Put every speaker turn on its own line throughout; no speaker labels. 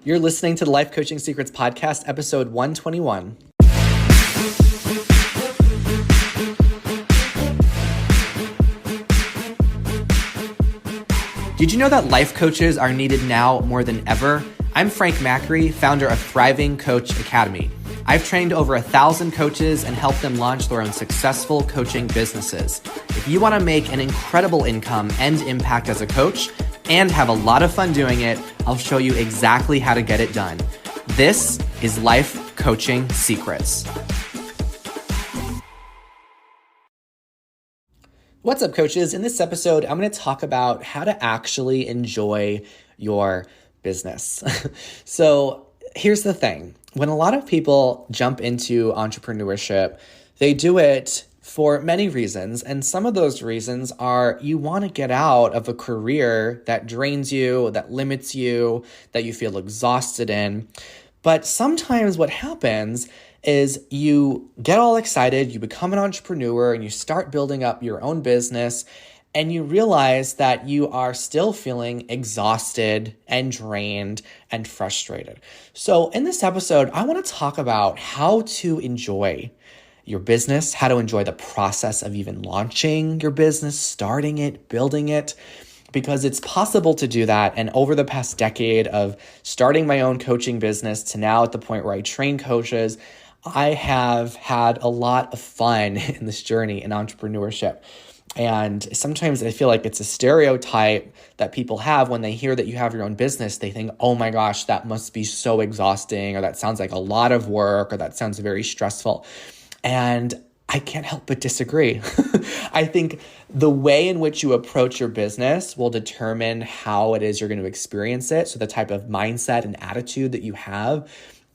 You're listening to the Life Coaching Secrets Podcast, episode 121. Did you know that life coaches are needed now more than ever? I'm Frank Macri, founder of Thriving Coach Academy. I've trained over 1,000 coaches and helped them launch their own successful coaching businesses. If you want to make an incredible income and impact as a coach and have a lot of fun doing it, I'll show you exactly how to get it done. This is Life Coaching Secrets. What's up, coaches? In this episode, I'm going to talk about how to actually enjoy your business. So here's the thing. When a lot of people jump into entrepreneurship, they do it for many reasons. And some of those reasons are you want to get out of a career that drains you, that limits you, that you feel exhausted in. But sometimes what happens is you get all excited, you become an entrepreneur, and you start building up your own business, and you realize that you are still feeling exhausted and drained and frustrated. So in this episode, I want to talk about how to enjoy your business, how to enjoy the process of even launching your business, starting it, building it, because it's possible to do that. And over the past decade of starting my own coaching business to now at the point where I train coaches, I have had a lot of fun in this journey in entrepreneurship. And sometimes I feel like it's a stereotype that people have when they hear that you have your own business. They think, oh my gosh, that must be so exhausting, or that sounds like a lot of work, or that sounds very stressful. And I can't help but disagree. I think the way in which you approach your business will determine how it is you're going to experience it. So the type of mindset and attitude that you have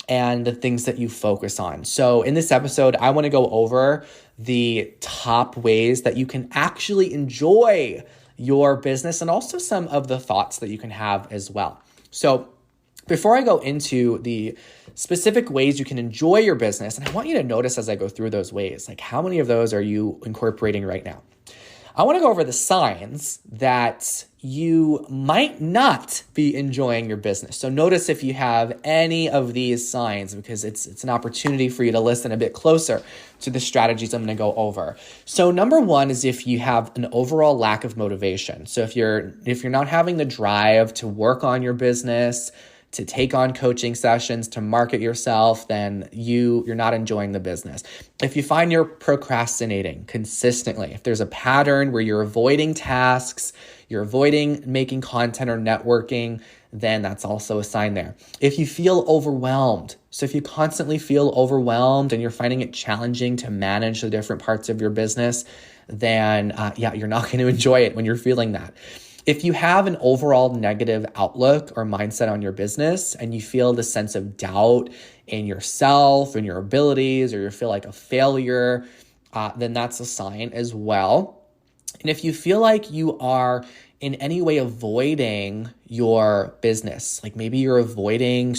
and the things that you focus on. So in this episode, I want to go over the top ways that you can actually enjoy your business and also some of the thoughts that you can have as well. So before I go into the specific ways you can enjoy your business, and I want you to notice as I go through those ways, like how many of those are you incorporating right now? I want to go over the signs that you might not be enjoying your business. So notice if you have any of these signs, because it's an opportunity for you to listen a bit closer to the strategies I'm going to go over. So number one is if you have an overall lack of motivation. So if you're not having the drive to work on your business, to take on coaching sessions, to market yourself, then you're not enjoying the business. If you find you're procrastinating consistently, if there's a pattern where you're avoiding tasks, you're avoiding making content or networking, then that's also a sign there. If you feel overwhelmed, so if you constantly feel overwhelmed and you're finding it challenging to manage the different parts of your business, then you're not going to enjoy it when you're feeling that. If you have an overall negative outlook or mindset on your business and you feel the sense of doubt in yourself and your abilities, or you feel like a failure, then that's a sign as well. And if you feel like you are in any way avoiding your business, like maybe you're avoiding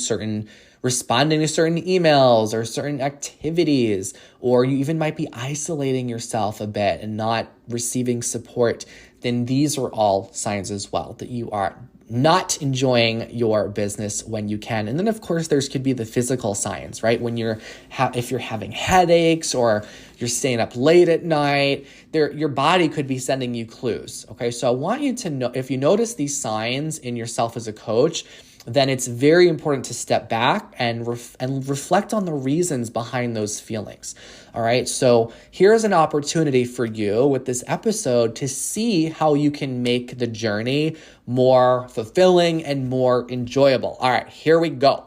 responding to certain emails or certain activities, or you even might be isolating yourself a bit and not receiving support, then these are all signs as well that you are not enjoying your business when you can. And then of course could be the physical signs, right? When if you're having headaches or you're staying up late at night, your body could be sending you clues. Okay, so I want you to know, if you notice these signs in yourself as a coach, then it's very important to step back and reflect on the reasons behind those feelings. All right, so here's an opportunity for you with this episode to see how you can make the journey more fulfilling and more enjoyable. All right, here we go.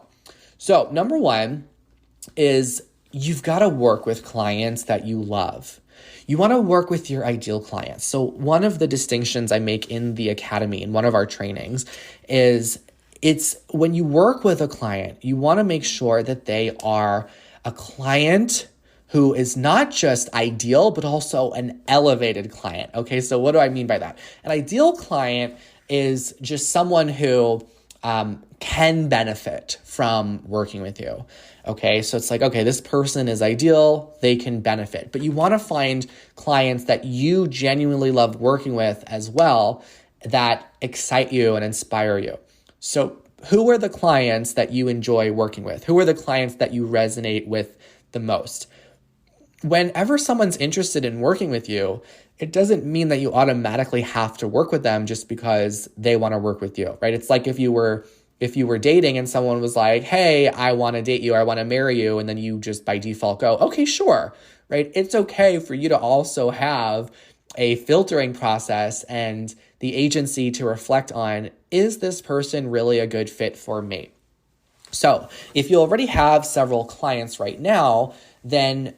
So number one is you've got to work with clients that you love. You want to work with your ideal clients. So one of the distinctions I make in the academy, in one of our trainings, is it's when you work with a client, you want to make sure that they are a client who is not just ideal, but also an elevated client. Okay, so what do I mean by that? An ideal client is just someone who can benefit from working with you. Okay, so it's like, okay, this person is ideal, they can benefit. But you want to find clients that you genuinely love working with as well, that excite you and inspire you. So who are the clients that you enjoy working with? Who are the clients that you resonate with the most? Whenever someone's interested in working with you, it doesn't mean that you automatically have to work with them just because they want to work with you, right? It's like if you were dating and someone was like, hey, I want to date you, I want to marry you, and then you just by default go, okay, sure, right? It's okay for you to also have a filtering process and the agency to reflect on, is this person really a good fit for me? So if you already have several clients right now, then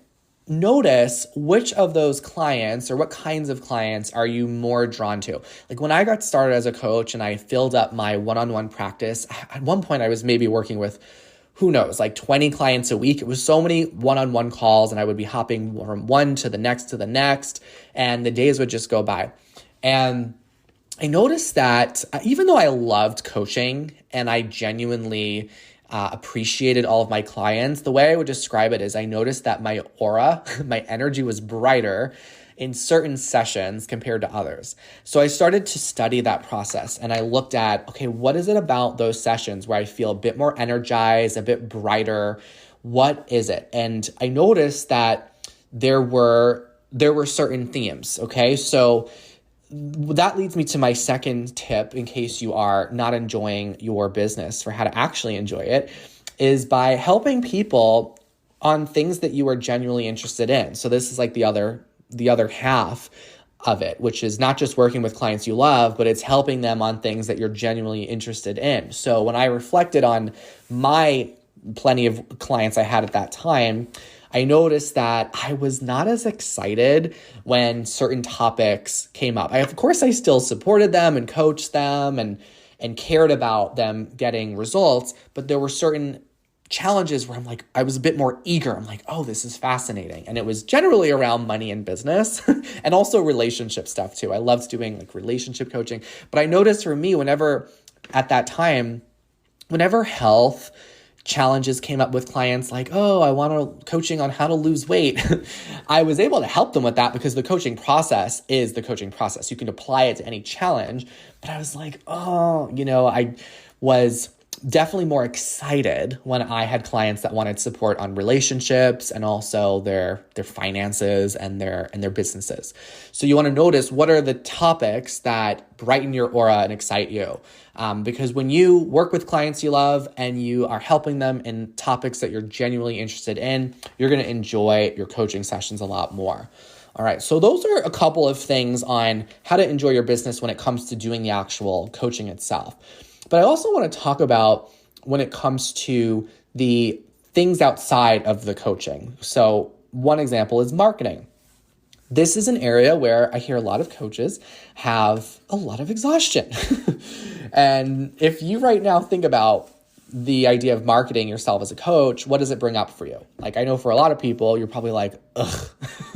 notice which of those clients or what kinds of clients are you more drawn to. Like when I got started as a coach and I filled up my one-on-one practice, at one point I was maybe working with, who knows, like 20 clients a week. It was so many one-on-one calls and I would be hopping from one to the next, and the days would just go by. And I noticed that even though I loved coaching and I genuinely appreciated all of my clients, the way I would describe it is I noticed that my aura, my energy was brighter in certain sessions compared to others. So I started to study that process and I looked at, okay, what is it about those sessions where I feel a bit more energized, a bit brighter? What is it? And I noticed that there were certain themes, okay? So that leads me to my second tip in case you are not enjoying your business, for how to actually enjoy it, is by helping people on things that you are genuinely interested in. So this is like the other half of it, which is not just working with clients you love, but it's helping them on things that you're genuinely interested in. So when I reflected on my plenty of clients I had at that time, I noticed that I was not as excited when certain topics came up. Of course, I still supported them and coached them and cared about them getting results, but there were certain challenges where I was a bit more eager. I'm like, oh, this is fascinating. And it was generally around money and business and also relationship stuff too. I loved doing like relationship coaching. But I noticed for me, whenever health challenges came up with clients like, oh, I want coaching on how to lose weight, I was able to help them with that because the coaching process is the coaching process. You can apply it to any challenge. But I was like, oh, I was definitely more excited when I had clients that wanted support on relationships and also their finances and their businesses. So you want to notice what are the topics that brighten your aura and excite you. Because when you work with clients you love and you are helping them in topics that you're genuinely interested in, you're going to enjoy your coaching sessions a lot more. All right, so those are a couple of things on how to enjoy your business when it comes to doing the actual coaching itself. But I also want to talk about when it comes to the things outside of the coaching. So one example is marketing. This is an area where I hear a lot of coaches have a lot of exhaustion. And if you right now think about the idea of marketing yourself as a coach, what does it bring up for you? Like, I know for a lot of people, you're probably like, ugh,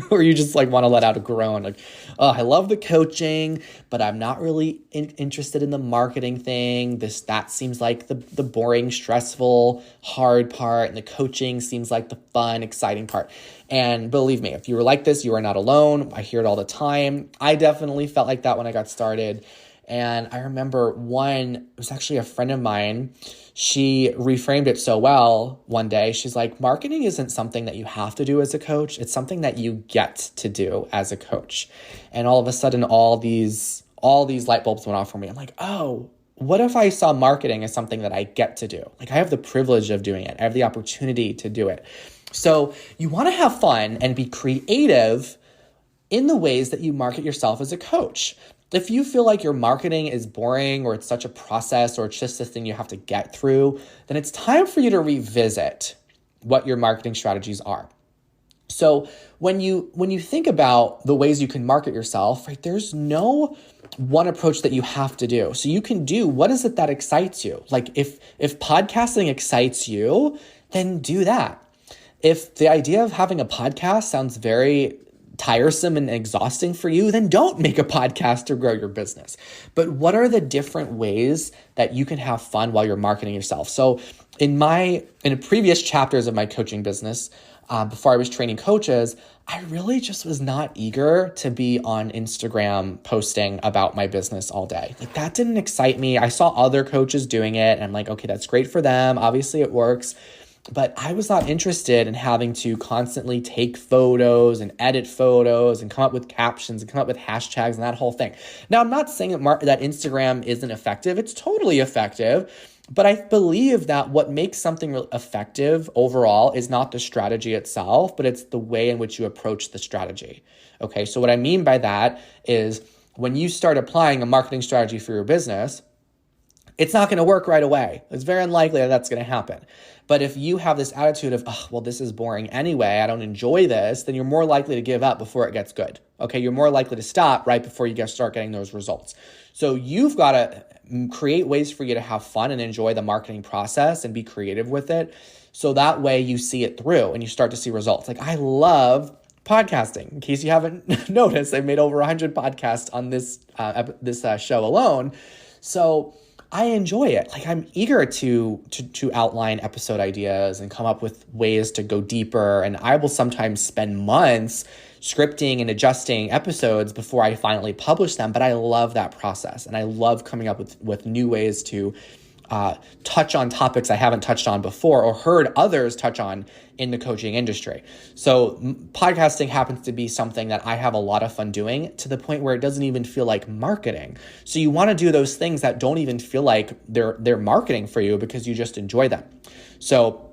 or you just like want to let out a groan. Like, oh, I love the coaching, but I'm not really interested in the marketing thing. That seems like the boring, stressful, hard part. And the coaching seems like the fun, exciting part. And believe me, if you were like this, you are not alone. I hear it all the time. I definitely felt like that when I got started. And I remember it was actually a friend of mine. She reframed it so well one day. She's like, marketing isn't something that you have to do as a coach. It's something that you get to do as a coach. And all of a sudden, all these light bulbs went off for me. I'm like, oh, what if I saw marketing as something that I get to do? Like, I have the privilege of doing it. I have the opportunity to do it. So you want to have fun and be creative in the ways that you market yourself as a coach. If you feel like your marketing is boring or it's such a process or it's just a thing you have to get through, then it's time for you to revisit what your marketing strategies are. So when you think about the ways you can market yourself, right, there's no one approach that you have to do. So you can do, what is it that excites you? Like if podcasting excites you, then do that. If the idea of having a podcast sounds very tiresome and exhausting for you, then don't make a podcast to grow your business. But what are the different ways that you can have fun while you're marketing yourself? So in previous chapters of my coaching business, before I was training coaches, I really just was not eager to be on Instagram posting about my business all day. Like that didn't excite me. I saw other coaches doing it and I'm like, okay, that's great for them. Obviously it works. But I was not interested in having to constantly take photos and edit photos and come up with captions and come up with hashtags and that whole thing. Now, I'm not saying that Instagram isn't effective. It's totally effective. But I believe that what makes something effective overall is not the strategy itself, but it's the way in which you approach the strategy. Okay, so what I mean by that is when you start applying a marketing strategy for your business, it's not going to work right away. It's very unlikely that that's going to happen. But if you have this attitude of, oh, well, this is boring anyway, I don't enjoy this, then you're more likely to give up before it gets good. Okay, you're more likely to stop right before you start getting those results. So you've got to create ways for you to have fun and enjoy the marketing process and be creative with it. So that way you see it through and you start to see results. Like I love podcasting. In case you haven't noticed, I've made over 100 podcasts on this show alone. So I enjoy it. Like I'm eager to outline episode ideas and come up with ways to go deeper. And I will sometimes spend months scripting and adjusting episodes before I finally publish them. But I love that process. And I love coming up with new ways to touch on topics I haven't touched on before or heard others touch on in the coaching industry. So podcasting happens to be something that I have a lot of fun doing to the point where it doesn't even feel like marketing. So you want to do those things that don't even feel like they're marketing for you because you just enjoy them. So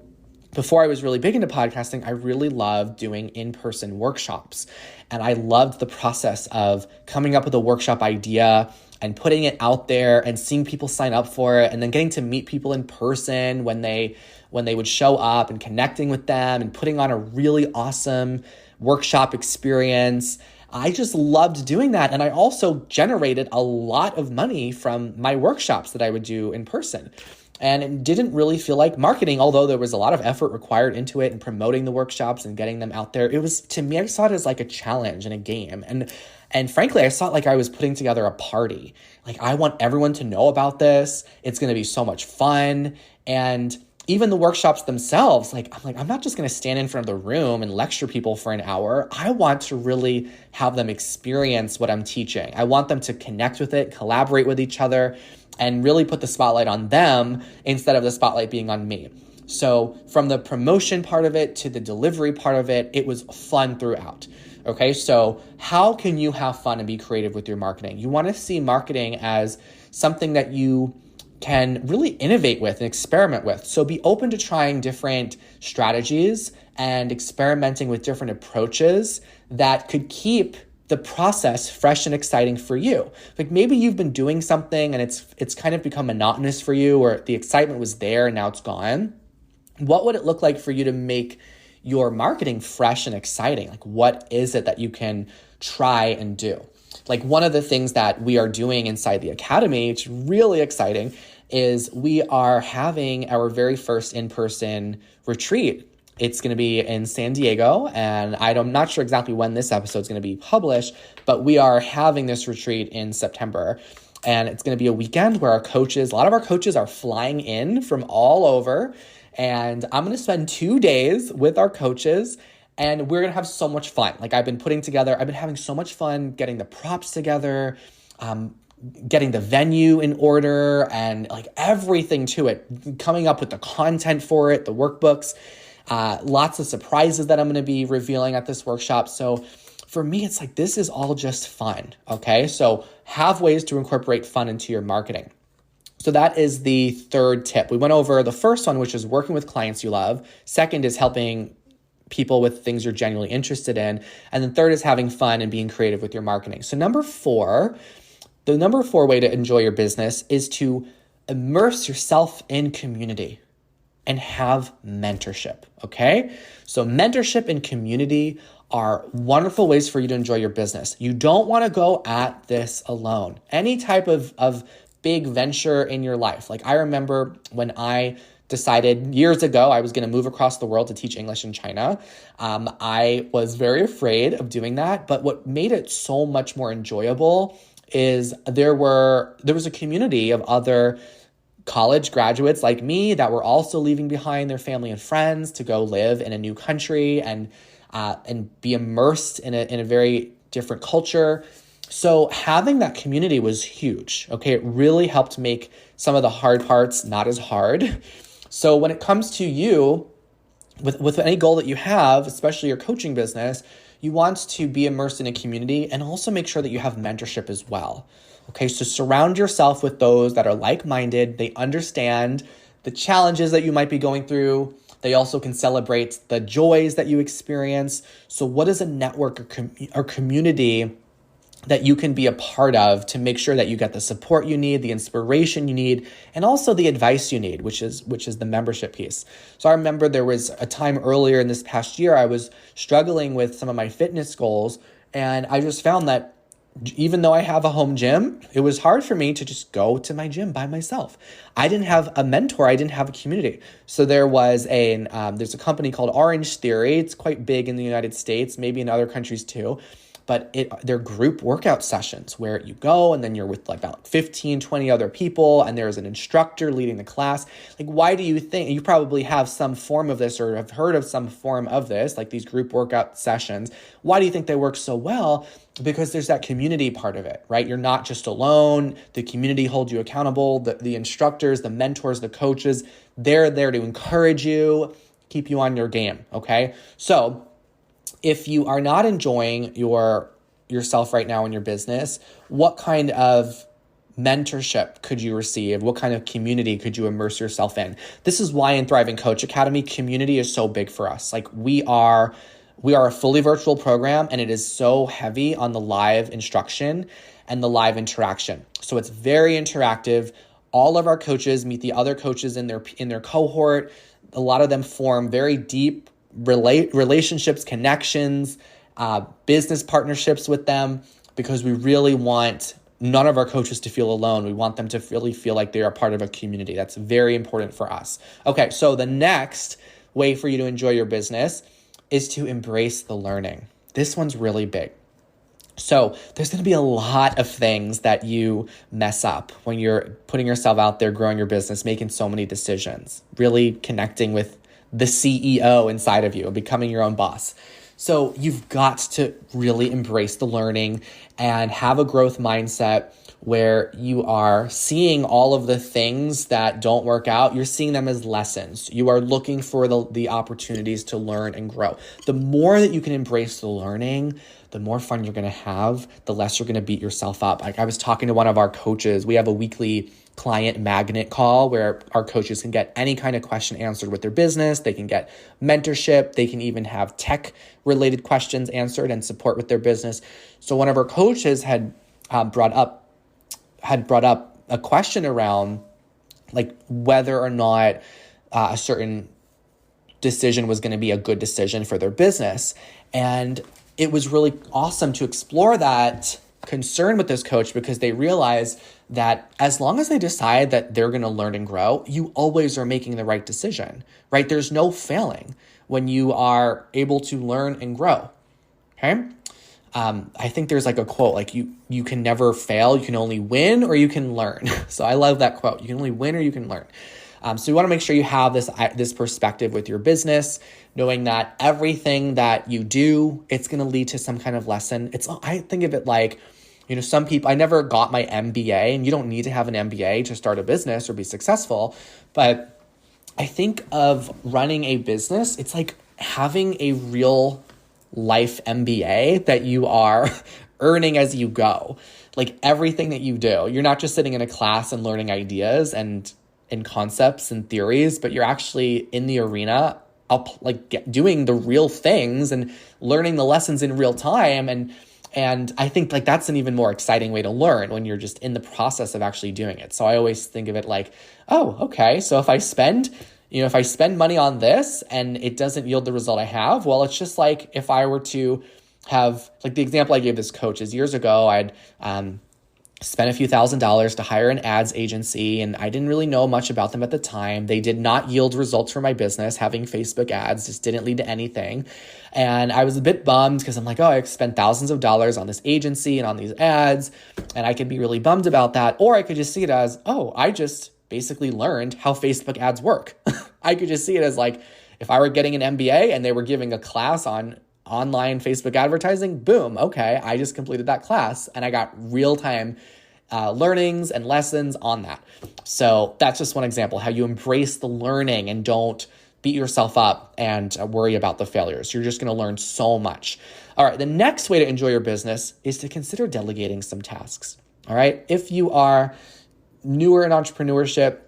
before I was really big into podcasting, I really loved doing in-person workshops. And I loved the process of coming up with a workshop idea and putting it out there and seeing people sign up for it and then getting to meet people in person when they would show up and connecting with them and putting on a really awesome workshop experience. I just loved doing that. And I also generated a lot of money from my workshops that I would do in person. And it didn't really feel like marketing, although there was a lot of effort required into it and promoting the workshops and getting them out there. It was, to me, I saw it as like a challenge and a game. And frankly, I saw it like I was putting together a party. Like, I want everyone to know about this. It's going to be so much fun. And even the workshops themselves, I'm not just going to stand in front of the room and lecture people for an hour. I want to really have them experience what I'm teaching. I want them to connect with it, collaborate with each other, and really put the spotlight on them instead of the spotlight being on me. So from the promotion part of it to the delivery part of it, it was fun throughout. Okay, so how can you have fun and be creative with your marketing? You want to see marketing as something that you can really innovate with and experiment with. So be open to trying different strategies and experimenting with different approaches that could keep the process fresh and exciting for you. Like maybe you've been doing something and it's kind of become monotonous for you, or the excitement was there and now it's gone. What would it look like for you to make your marketing fresh and exciting? Like what is it that you can try and do? Like one of the things that we are doing inside the Academy, which is really exciting, is we are having our very first in-person retreat. It's going to be in San Diego, and I'm not sure exactly when this episode is going to be published, but we are having this retreat in September. And it's going to be a weekend where a lot of our coaches are flying in from all over. And I'm going to spend 2 days with our coaches, and we're going to have so much fun. Like I've been having so much fun getting the props together, getting the venue in order, and like everything to it, coming up with the content for it, the workbooks, lots of surprises that I'm going to be revealing at this workshop. So for me, it's like, this is all just fun. Okay. So have ways to incorporate fun into your marketing. So that is the third tip. We went over the first one, which is working with clients you love. Second is helping people with things you're genuinely interested in. And then third is having fun and being creative with your marketing. So the number four way to enjoy your business is to immerse yourself in community and have mentorship, okay? So mentorship and community are wonderful ways for you to enjoy your business. You don't want to go at this alone. Any type of big venture in your life. Like I remember when I decided years ago I was going to move across the world to teach English in China. I was very afraid of doing that, but what made it so much more enjoyable is there was a community of other college graduates like me that were also leaving behind their family and friends to go live in a new country and be immersed in a very different culture. So having that community was huge. Okay, it really helped make some of the hard parts not as hard. So when it comes to you, with any goal that you have, especially your coaching business, you want to be immersed in a community and also make sure that you have mentorship as well. Okay, so surround yourself with those that are like-minded. They understand the challenges that you might be going through. They also can celebrate the joys that you experience. So what is a network or community that you can be a part of to make sure that you get the support you need, the inspiration you need, and also the advice you need, which is the membership piece. So I remember there was a time earlier in this past year, I was struggling with some of my fitness goals, and I just found that even though I have a home gym, it was hard for me to just go to my gym by myself. I didn't have a mentor. I didn't have a community. So there was there's a company called Orange Theory. It's quite big in the United States, maybe in other countries too. But they're group workout sessions where you go and then you're with like about 15, 20 other people and there's an instructor leading the class. Like, why do you think, you probably have some form of this or have heard of some form of this, like these group workout sessions. Why do you think they work so well? Because there's that community part of it, right? You're not just alone. The community holds you accountable. The instructors, the mentors, the coaches, they're there to encourage you, keep you on your game, okay? So if you are not enjoying yourself right now in your business, what kind of mentorship could you receive? What kind of community could you immerse yourself in? This is why in Thriving Coach Academy, community is so big for us. Like we are a fully virtual program and it is so heavy on the live instruction and the live interaction. So it's very interactive. All of our coaches meet the other coaches in their cohort. A lot of them form very deep relationships, connections, business partnerships with them, because we really want none of our coaches to feel alone. We want them to really feel like they are part of a community. That's very important for us. Okay, so the next way for you to enjoy your business is to embrace the learning. This one's really big. So there's going to be a lot of things that you mess up when you're putting yourself out there, growing your business, making so many decisions, really connecting with the CEO inside of you and becoming your own boss. So you've got to really embrace the learning and have a growth mindset where you are seeing all of the things that don't work out. You're seeing them as lessons. You are looking for the opportunities to learn and grow. The more that you can embrace the learning, the more fun you're going to have, the less you're going to beat yourself up. Like I was talking to one of our coaches. We have a weekly client magnet call where our coaches can get any kind of question answered with their business. They can get mentorship. They can even have tech related questions answered and support with their business. So one of our coaches had brought up a question around like whether or not a certain decision was going to be a good decision for their business. And it was really awesome to explore that concern with this coach, because they realize that as long as they decide that they're going to learn and grow, you always are making the right decision, right? There's no failing when you are able to learn and grow. Okay. I think there's like a quote, like you can never fail. You can only win or you can learn. So I love that quote. You can only win or you can learn. So you want to make sure you have this perspective with your business, knowing that everything that you do, it's going to lead to some kind of lesson. I think of it like, some people, I never got my MBA, and you don't need to have an MBA to start a business or be successful. But I think of running a business, it's like having a real life MBA that you are earning as you go. Like everything that you do, you're not just sitting in a class and learning ideas and concepts and theories, but you're actually in the arena doing the real things and learning the lessons in real time. And I think like that's an even more exciting way to learn when you're just in the process of actually doing it. So I always think of it like, oh, okay, so if I spend money on this and it doesn't yield the result I have, well, it's just like if I were to have, like the example I gave this coach is years ago, I'd spent a few $1,000s to hire an ads agency, and I didn't really know much about them at the time. They did not yield results for my business. Having Facebook ads just didn't lead to anything. And I was a bit bummed because I'm like, oh, I spent thousands of dollars on this agency and on these ads, and I could be really bummed about that. Or I could just see it as, oh, I just basically learned how Facebook ads work. I could just see it as like, if I were getting an MBA and they were giving a class on online Facebook advertising, boom, okay, I just completed that class and I got real-time learnings and lessons on that. So that's just one example, how you embrace the learning and don't beat yourself up and worry about the failures. You're just going to learn so much. All right, the next way to enjoy your business is to consider delegating some tasks. All right, if you are newer in entrepreneurship,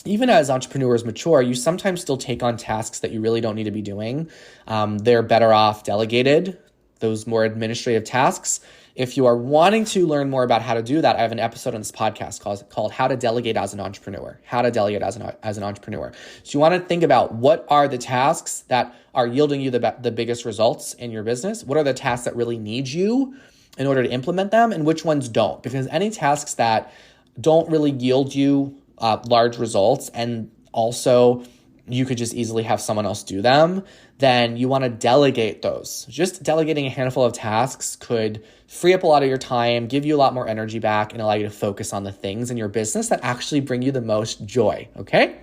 even as entrepreneurs mature, you sometimes still take on tasks that you really don't need to be doing. They're better off delegated, those more administrative tasks. If you are wanting to learn more about how to do that, I have an episode on this podcast called How to Delegate as an Entrepreneur. How to delegate as an entrepreneur. So you want to think about what are the tasks that are yielding you the biggest results in your business? What are the tasks that really need you in order to implement them, and which ones don't? Because any tasks that don't really yield you large results, and also you could just easily have someone else do them, then you want to delegate those. Just delegating a handful of tasks could free up a lot of your time, give you a lot more energy back, and allow you to focus on the things in your business that actually bring you the most joy, okay?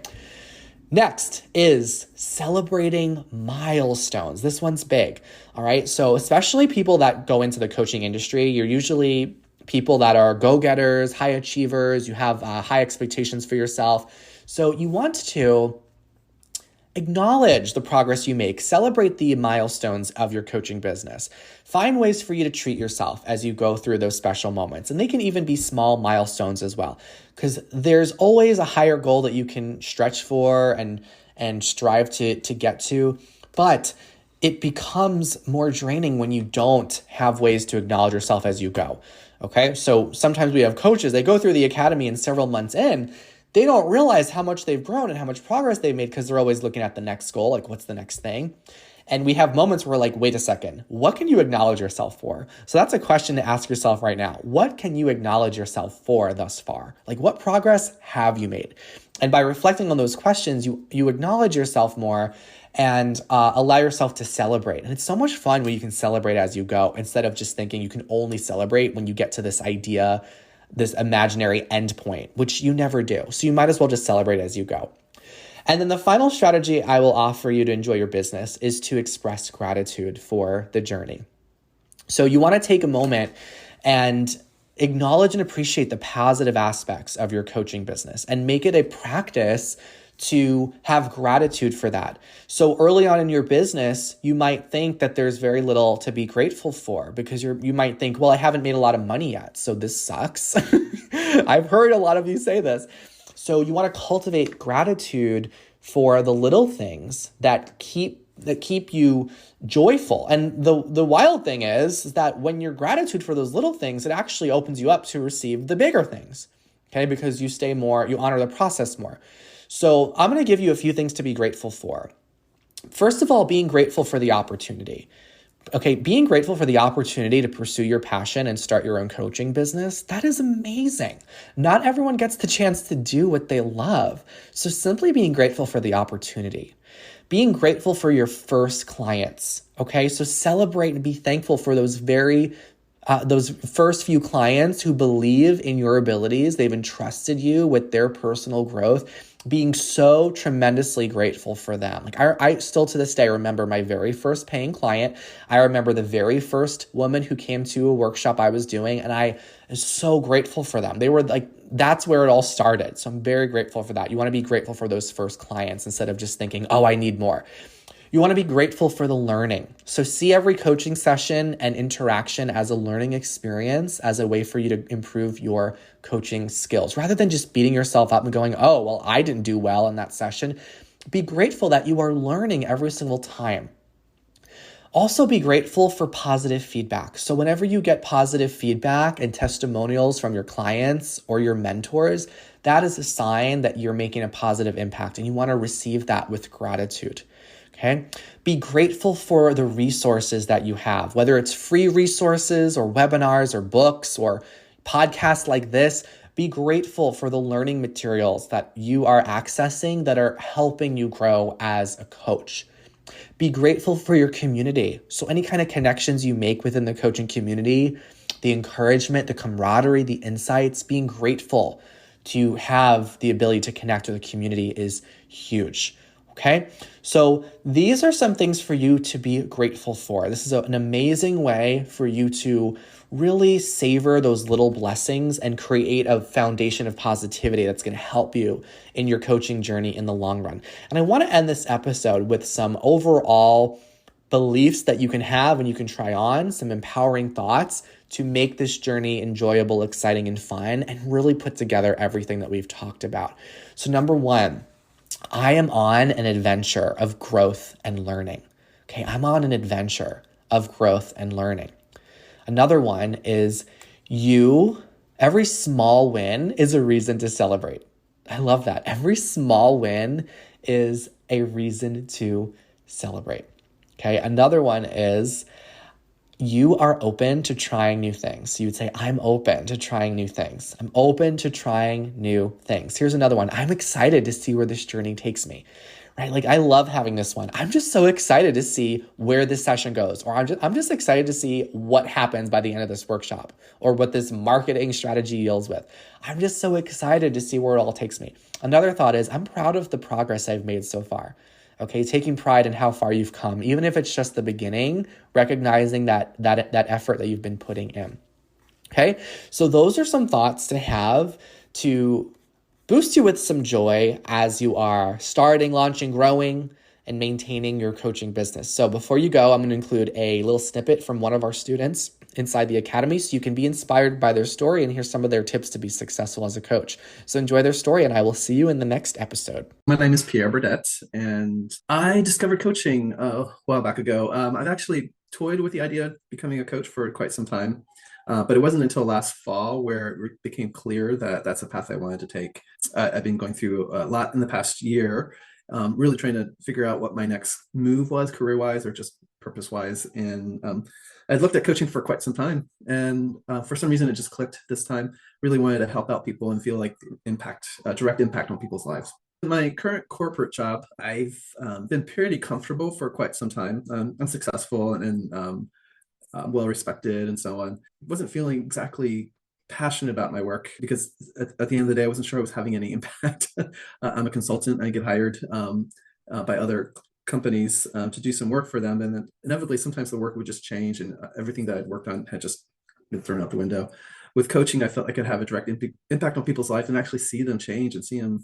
Next is celebrating milestones. This one's big, all right? So especially people that go into the coaching industry, you're usually people that are go-getters, high achievers, you have high expectations for yourself. So you want to acknowledge the progress you make, celebrate the milestones of your coaching business. Find ways for you to treat yourself as you go through those special moments. And they can even be small milestones as well, because there's always a higher goal that you can stretch for and strive to get to. But it becomes more draining when you don't have ways to acknowledge yourself as you go. Okay, so sometimes we have coaches, they go through the academy and several months in, they don't realize how much they've grown and how much progress they've made because they're always looking at the next goal, like what's the next thing? And we have moments where we're like, wait a second, what can you acknowledge yourself for? So that's a question to ask yourself right now. What can you acknowledge yourself for thus far? Like, what progress have you made? And by reflecting on those questions, you acknowledge yourself more and allow yourself to celebrate. And it's so much fun when you can celebrate as you go, instead of just thinking you can only celebrate when you get to this idea, this imaginary endpoint, which you never do. So you might as well just celebrate as you go. And then the final strategy I will offer you to enjoy your business is to express gratitude for the journey. So you want to take a moment and acknowledge and appreciate the positive aspects of your coaching business and make it a practice to have gratitude for that. So early on in your business, you might think that there's very little to be grateful for, because you might think, well, I haven't made a lot of money yet, so this sucks. I've heard a lot of you say this. So you want to cultivate gratitude for the little things that keep you joyful. And the wild thing is that when you're gratitude for those little things, it actually opens you up to receive the bigger things, okay? Because you honor the process more. So I'm going to give you a few things to be grateful for. First of all, being grateful for the opportunity. Okay, being grateful for the opportunity to pursue your passion and start your own coaching business, that is amazing. Not everyone gets the chance to do what they love. So simply being grateful for the opportunity. Being grateful for your first clients. Okay, so celebrate and be thankful for those first few clients who believe in your abilities. They've entrusted you with their personal growth. Being so tremendously grateful for them. Like I still to this day remember my very first paying client. I remember the very first woman who came to a workshop I was doing, and I am so grateful for them. They were like, that's where it all started. So I'm very grateful for that. You want to be grateful for those first clients instead of just thinking, oh, I need more. You want to be grateful for the learning. So see every coaching session and interaction as a learning experience, as a way for you to improve your coaching skills, rather than just beating yourself up and going, oh, well, I didn't do well in that session. Be grateful that you are learning every single time. Also be grateful for positive feedback. So whenever you get positive feedback and testimonials from your clients or your mentors, that is a sign that you're making a positive impact, and you want to receive that with gratitude. Okay. Be grateful for the resources that you have, whether it's free resources or webinars or books or podcasts like this. Be grateful for the learning materials that you are accessing that are helping you grow as a coach. Be grateful for your community. So any kind of connections you make within the coaching community, the encouragement, the camaraderie, the insights, being grateful to have the ability to connect with a community is huge. Okay, so these are some things for you to be grateful for. This is an amazing way for you to really savor those little blessings and create a foundation of positivity that's going to help you in your coaching journey in the long run. And I want to end this episode with some overall beliefs that you can have and you can try on, some empowering thoughts to make this journey enjoyable, exciting, and fun, and really put together everything that we've talked about. So number one, I am on an adventure of growth and learning. Okay, I'm on an adventure of growth and learning. Another one is every small win is a reason to celebrate. I love that. Every small win is a reason to celebrate. Okay, another one is you are open to trying new things. So you would say, I'm open to trying new things. I'm open to trying new things. Here's another one. I'm excited to see where this journey takes me, right? Like I love having this one. I'm just so excited to see where this session goes, or I'm just excited to see what happens by the end of this workshop or what this marketing strategy yields with. I'm just so excited to see where it all takes me. Another thought is I'm proud of the progress I've made so far. Okay, taking pride in how far you've come, even if it's just the beginning, recognizing that effort that you've been putting in. Okay, so those are some thoughts to have to boost you with some joy as you are starting, launching, growing, and maintaining your coaching business. So before you go, I'm going to include a little snippet from one of our students inside the academy so you can be inspired by their story and hear some of their tips to be successful as a coach. So enjoy their story, and I will see you in the next episode.
My name is Pierre Burdette, and I discovered coaching a while back ago. I've actually toyed with the idea of becoming a coach for quite some time, but it wasn't until last fall where it became clear that that's a path I wanted to take. I've been going through a lot in the past year, really trying to figure out what my next move was, career-wise or just purpose-wise. And I'd looked at coaching for quite some time, and for some reason it just clicked this time. Really wanted to help out people and feel like direct impact on people's lives. In my current corporate job, I've been pretty comfortable for quite some time. I'm successful and well respected and so on. Wasn't feeling exactly passionate about my work because at the end of the day, I wasn't sure I was having any impact. I'm a consultant. I get hired by other companies to do some work for them, and then inevitably sometimes the work would just change, and everything that I'd worked on had just been thrown out the window. With coaching, I felt I could have a direct impact on people's life and actually see them change and see them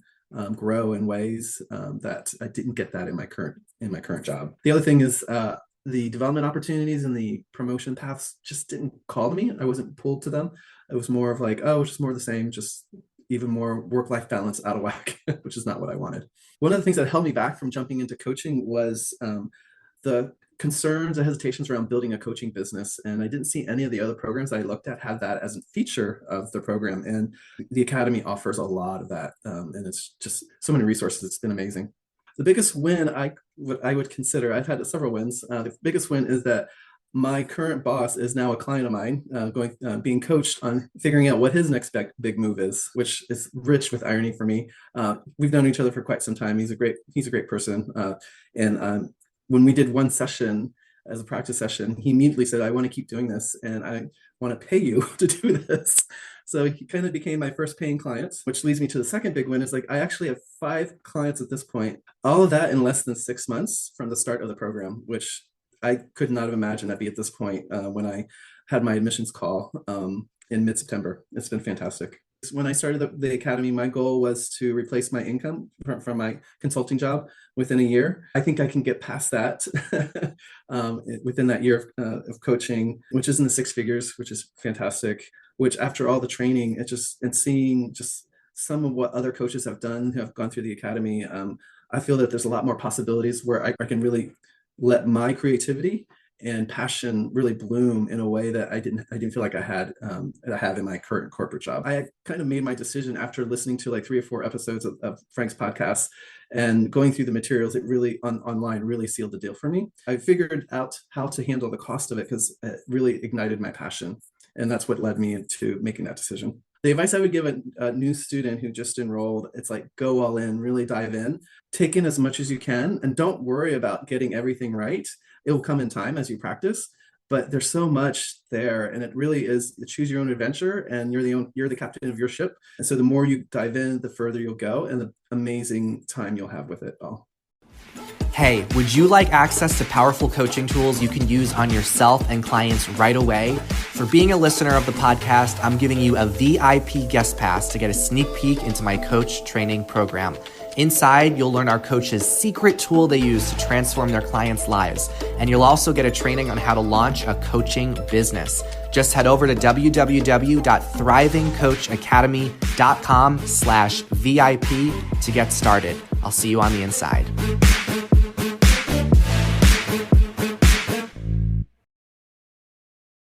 grow in ways that I didn't get that in my current job. The other thing is the development opportunities and the promotion paths just didn't call to me. I wasn't pulled to them. It was more of like, oh, it's just more of the same, just even more work-life balance out of whack, which is not what I wanted. One of the things that held me back from jumping into coaching was the concerns and hesitations around building a coaching business. And I didn't see any of the other programs I looked at had that as a feature of the program. And the Academy offers a lot of that. And it's just so many resources. It's been amazing. The biggest win I would consider, I've had several wins. The biggest win is that my current boss is now a client of mine, being coached on figuring out what his next big move is, which is rich with irony for me. We've known each other for quite some time. He's a great person. And when we did one session as a practice session, he immediately said, I want to keep doing this and I want to pay you to do this. So he kind of became my first paying client, which leads me to the second big win is like, I actually have 5 clients at this point, all of that in less than 6 months from the start of the program, which I could not have imagined I'd be at this point when I had my admissions call in mid-September. It's been fantastic. When I started the Academy, my goal was to replace my income from my consulting job within a year. I think I can get past that within that year of coaching, which is in the 6 figures, which is fantastic. Which after all the training, and seeing just some of what other coaches have done who have gone through the Academy, I feel that there's a lot more possibilities where I can really let my creativity and passion really bloom in a way that I didn't feel like I have in my current corporate job. I kind of made my decision after listening to like 3 or 4 episodes of Frank's podcast and going through the materials. It really online really sealed the deal for me. I figured out how to handle the cost of it because it really ignited my passion. And that's what led me to making that decision. The advice I would give a new student who just enrolled, it's like, go all in, really dive in, take in as much as you can, and don't worry about getting everything right. It will come in time as you practice, but there's so much there, and it really is choose your own adventure, and you're the captain of your ship. And so the more you dive in, the further you'll go, and the amazing time you'll have with it all.
Hey, would you like access to powerful coaching tools you can use on yourself and clients right away? For being a listener of the podcast, I'm giving you a VIP guest pass to get a sneak peek into my coach training program. Inside, you'll learn our coaches' secret tool they use to transform their clients' lives. And you'll also get a training on how to launch a coaching business. Just head over to www.thrivingcoachacademy.com/VIP to get started. I'll see you on the inside.